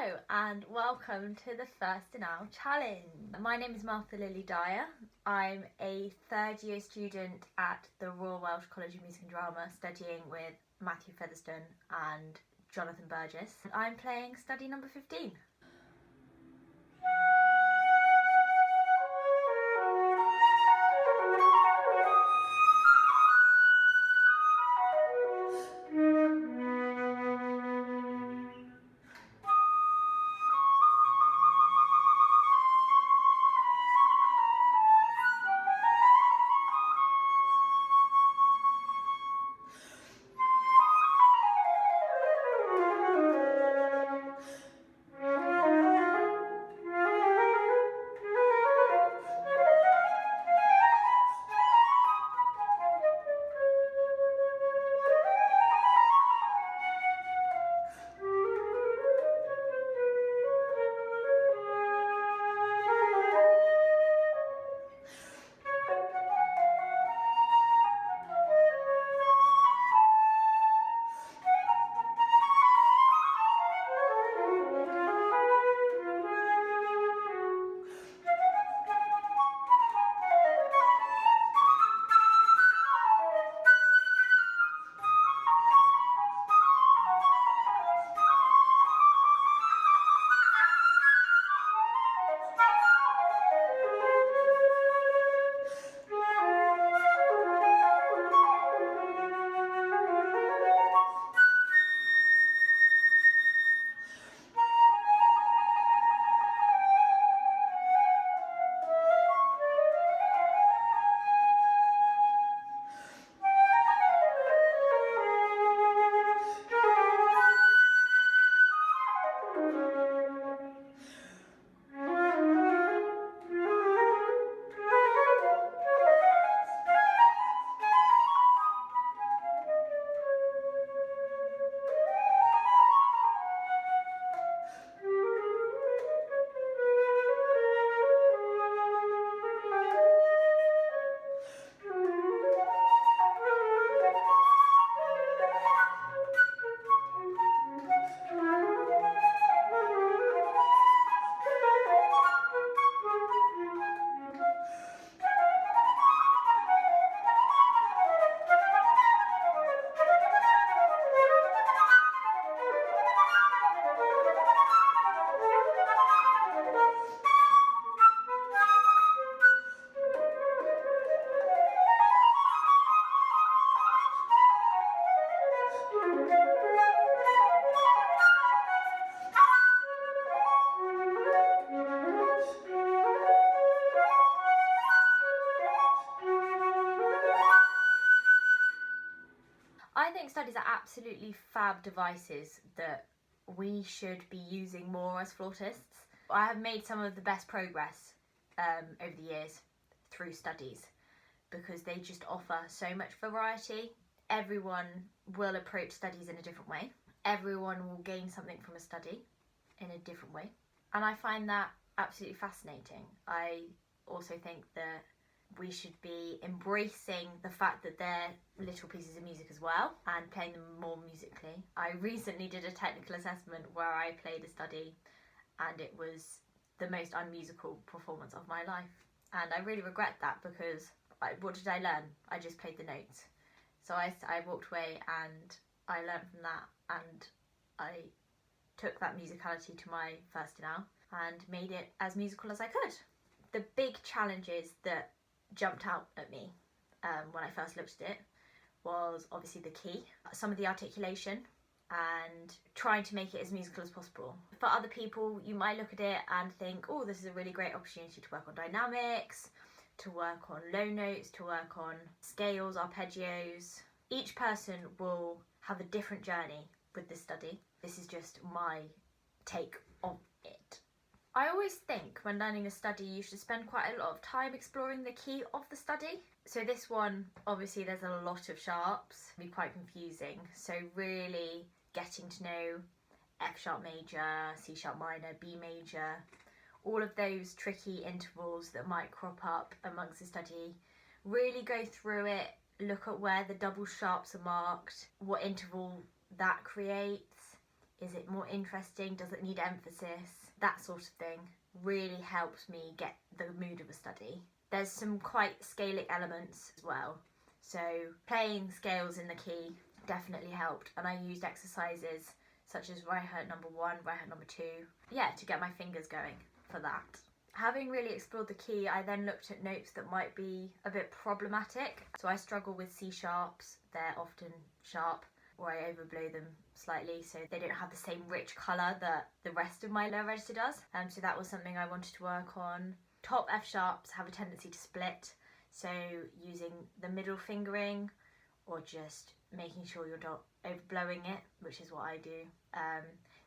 Hello and welcome to the Fürstenau Challenge. My name is Martha-Lilly Dyer. I'm a third year student at the Royal Welsh College of Music and Drama studying with Matthew Featherstone and Jonathan Burgess. I'm playing study number 15. I think studies are absolutely fab devices that we should be using more as flautists. I have made some of the best progress over the years through studies because they just offer so much variety. Everyone will approach studies in a different way. Everyone will gain something from a study in a different way. And I find that absolutely fascinating. I also think that we should be embracing the fact that they're little pieces of music as well and playing them more musically. I recently did a technical assessment where I played a study and it was the most unmusical performance of my life. And I really regret that because what did I learn? I just played the notes. So I walked away and I learned from that and I took that musicality to my Fürstenau and made it as musical as I could. The big challenges that jumped out at me when I first looked at it was obviously the key, some of the articulation and trying to make it as musical as possible. For other people, you might look at it and think, oh, this is a really great opportunity to work on dynamics, to work on low notes, to work on scales, arpeggios. Each person will have a different journey with this study. This is just my take on it. I always think when learning a study you should spend quite a lot of time exploring the key of the study. So this one, obviously there's a lot of sharps, it can be quite confusing. So really getting to know F sharp major, C sharp minor, B major, all of those tricky intervals that might crop up amongst the study. Really go through it, look at where the double sharps are marked, what interval that creates, Is it more interesting? Does it need emphasis? That sort of thing really helps me get the mood of a study. There's some quite scalic elements as well. So playing scales in the key definitely helped, and I used exercises such as right hand number 1, right hand number 2, to get my fingers going for that. Having really explored the key, I then looked at notes that might be a bit problematic. So I struggle with C sharps. They're often sharp, or I overblow them slightly so they don't have the same rich colour that the rest of my lower register does. So that was something I wanted to work on. Top F sharps have a tendency to split, so using the middle fingering or just making sure you're not overblowing it, which is what I do.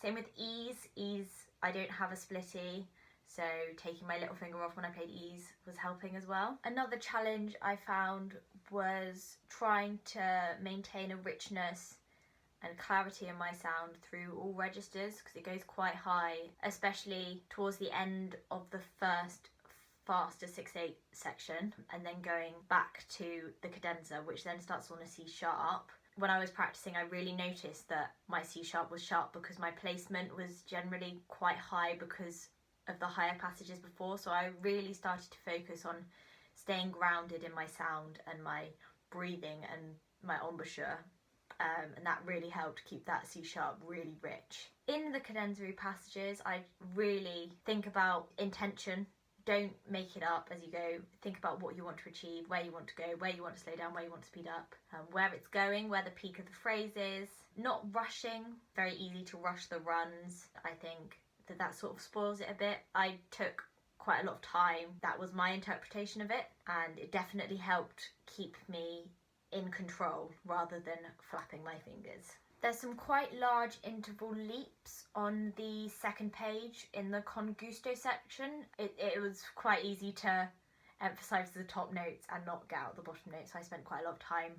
Same with E's. E's, I don't have a split E, so taking my little finger off when I played E's was helping as well. Another challenge I found was trying to maintain a richness and clarity in my sound through all registers, because it goes quite high, especially towards the end of the first faster 6/8 section, and then going back to the cadenza, which then starts on a C sharp. When I was practicing, I really noticed that my C sharp was sharp because my placement was generally quite high because of the higher passages before, so I really started to focus on staying grounded in my sound and my breathing and my embouchure, and that really helped keep that C sharp really rich. In the cadenzary passages, I really think about intention. Don't make it up as you go. Think about what you want to achieve, where you want to go, where you want to slow down, where you want to speed up, where it's going, where the peak of the phrase is. Not rushing. Very easy to rush the runs. I think that sort of spoils it a bit. I took quite a lot of time. That was my interpretation of it, and it definitely helped keep me in control rather than flapping my fingers. There's some quite large interval leaps on the second page in the con gusto section. It was quite easy to emphasise the top notes and not get out the bottom notes, so I spent quite a lot of time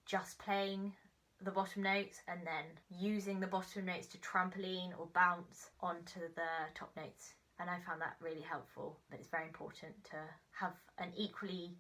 just playing the bottom notes and then using the bottom notes to trampoline or bounce onto the top notes, and I found that really helpful. But it's very important to have an equally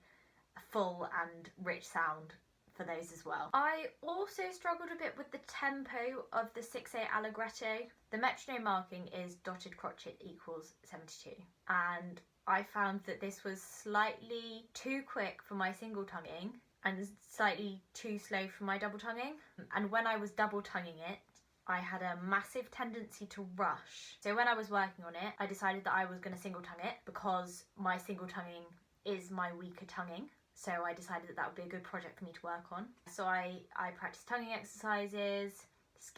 full and rich sound for those as well. I also struggled a bit with the tempo of the 6/8 allegretto. The metronome marking is dotted crotchet equals 72, and I found that this was slightly too quick for my single tonguing and slightly too slow for my double tonguing. And when I was double tonguing it, I had a massive tendency to rush. So when I was working on it, I decided that I was going to single tongue it because my single tonguing is my weaker tonguing. So I decided that would be a good project for me to work on. So I practiced tonguing exercises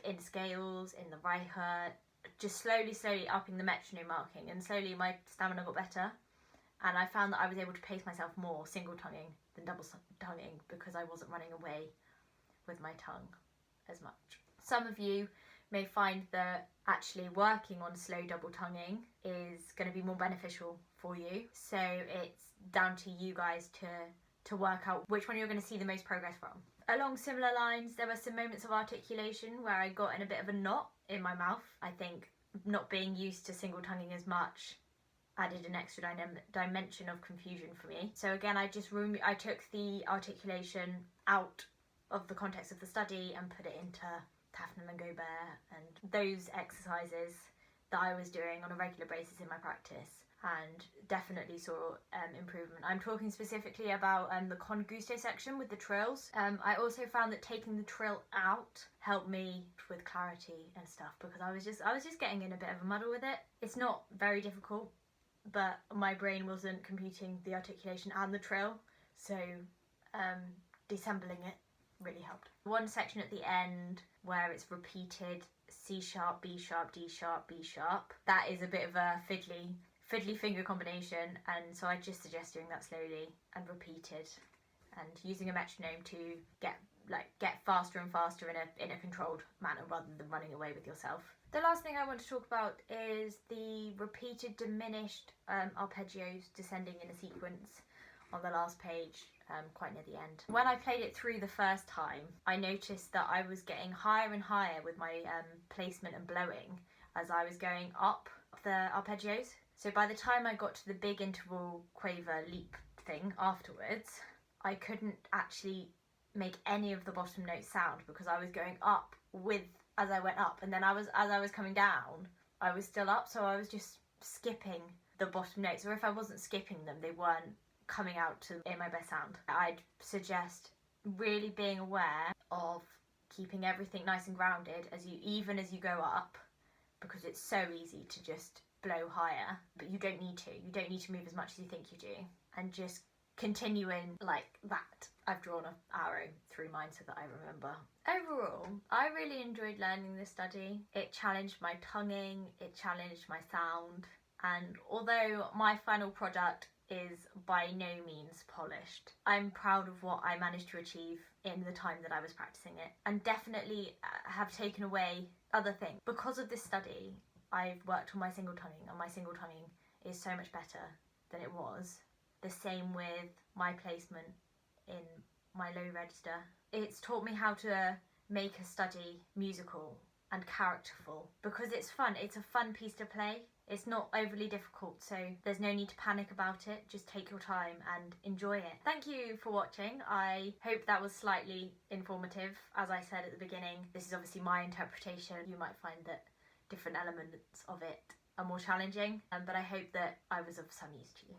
in scales, in the Reichert, just slowly upping the metronome marking, and slowly my stamina got better, and I found that I was able to pace myself more single tonguing than double tonguing because I wasn't running away with my tongue as much. Some of you may find that actually working on slow double tonguing is going to be more beneficial for you, so it's down to you guys to work out which one you're going to see the most progress from. Along similar lines, there were some moments of articulation where I got in a bit of a knot in my mouth. I think not being used to single tonguing as much added an extra dimension of confusion for me. So again, I took the articulation out of the context of the study and put it into Tafnham and Gobert and those exercises that I was doing on a regular basis in my practice, and definitely saw improvement. I'm talking specifically about the con gusto section with the trills. I also found that taking the trill out helped me with clarity and stuff, because I was just getting in a bit of a muddle with it. It's not very difficult, but my brain wasn't computing the articulation and the trill, so deassembling it really helped. One section at the end where it's repeated C sharp, B sharp, D sharp, B sharp. That is a bit of a fiddly finger combination, and so I just suggest doing that slowly and repeated, and using a metronome to get faster and faster in a controlled manner rather than running away with yourself. The last thing I want to talk about is the repeated diminished arpeggios descending in a sequence on the last page, quite near the end. When I played it through the first time, I noticed that I was getting higher and higher with my placement and blowing as I was going up the arpeggios. So by the time I got to the big interval quaver leap thing afterwards, I couldn't actually make any of the bottom notes sound because I was going up with as I went up, and then as I was coming down, I was still up, so I was just skipping the bottom notes, or if I wasn't skipping them, they weren't coming out in my best sound. I'd suggest really being aware of keeping everything nice and grounded even as you go up, because it's so easy to just blow higher, but you don't need to move as much as you think you do, and just continuing like that. I've drawn an arrow through mine so that I remember. Overall, I really enjoyed learning this study. It challenged my tonguing, it challenged my sound, and although my final product is by no means polished, I'm proud of what I managed to achieve in the time that I was practicing it, and definitely have taken away other things. Because of this study, I've worked on my single tonguing, and my single tonguing is so much better than it was. The same with my placement in my low register. It's taught me how to make a study musical and characterful, because it's fun. It's a fun piece to play. It's not overly difficult, so there's no need to panic about it. Just take your time and enjoy it. Thank you for watching. I hope that was slightly informative. As I said at the beginning, this is obviously my interpretation. You might find that different elements of it are more challenging, but I hope that I was of some use to you.